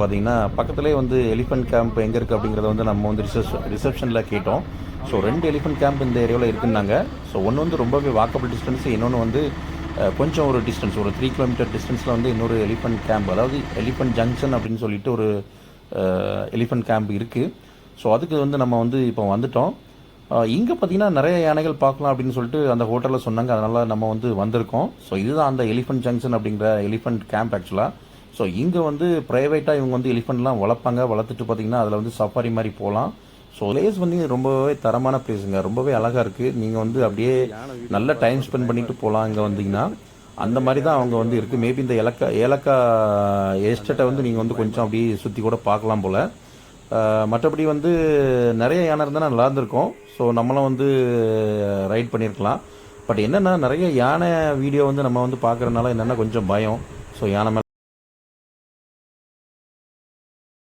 பார்த்தீங்கன்னா பக்கத்துலேயே வந்து எலிஃபென்ட் கேம்ப் எங்கே இருக்குது அப்படிங்கிறத வந்து நம்ம வந்து ரிசப்ஷனில் கேட்டோம். ஸோ 2 எலிஃபென்ட் கேம்ப் இந்த ஏரியாவில் இருக்குன்னாங்க. ஸோ ஒன்று வந்து ரொம்பவே வாக்கபிள் டிஸ்டன்ஸ், இன்னொன்று வந்து கொஞ்சம் ஒரு டிஸ்டன்ஸ், ஒரு 3 கிலோமீட்டர் டிஸ்டன்ஸில் வந்து இன்னொரு எலிஃபென்ட் கேம்ப், அதாவது எலிஃபென்ட் ஜங்ஷன் அப்படின்னு சொல்லிட்டு ஒரு எலிஃபென்ட் கேம்ப் இருக்குது. ஸோ அதுக்கு வந்து நம்ம வந்து இப்போ வந்துட்டோம். இங்கே பார்த்தீங்கன்னா நிறைய யானைகள் பார்க்கலாம் அப்படின்னு சொல்லிட்டு அந்த ஹோட்டலில் சொன்னாங்க. அதனால் நம்ம வந்து வந்திருக்கோம். ஸோ இதுதான் அந்த எலிஃபென்ட் ஜங்ஷன் அப்படிங்கிற எலிஃபென்ட் கேம்ப் ஆக்சுவலாக. ஸோ இங்கே வந்து ப்ரைவேட்டாக இவங்க வந்து எலிஃபெண்ட்லாம் வளர்ப்பாங்க. வளர்த்துட்டு பார்த்தீங்கன்னா அதில் வந்து சஃபாரி மாதிரி போகலாம். ஸோ பிளேஸ் வந்து ரொம்பவே தரமான பிளேஸுங்க, ரொம்பவே அழகாக இருக்குது. நீங்கள் வந்து அப்படியே நல்ல டைம் ஸ்பெண்ட் பண்ணிட்டு போகலாம் இங்கே வந்தீங்கன்னா. அந்த மாதிரி தான் அவங்க வந்து இருக்குது. மேபி இந்த ஏலக்காய் எஸ்டேட்டை வந்து நீங்கள் வந்து கொஞ்சம் அப்படியே சுற்றி கூட பார்க்கலாம் போல். மற்றபடி வந்து நிறைய யானை இருந்தால் நல்லா இருந்திருக்கும். ஸோ நம்மளும் வந்து ரைட் பண்ணியிருக்கலாம். பட் என்னென்னா நிறைய யானை வீடியோ வந்து நம்ம வந்து பார்க்குறதுனால என்னென்னா கொஞ்சம் பயம். ஸோ யானை மேலே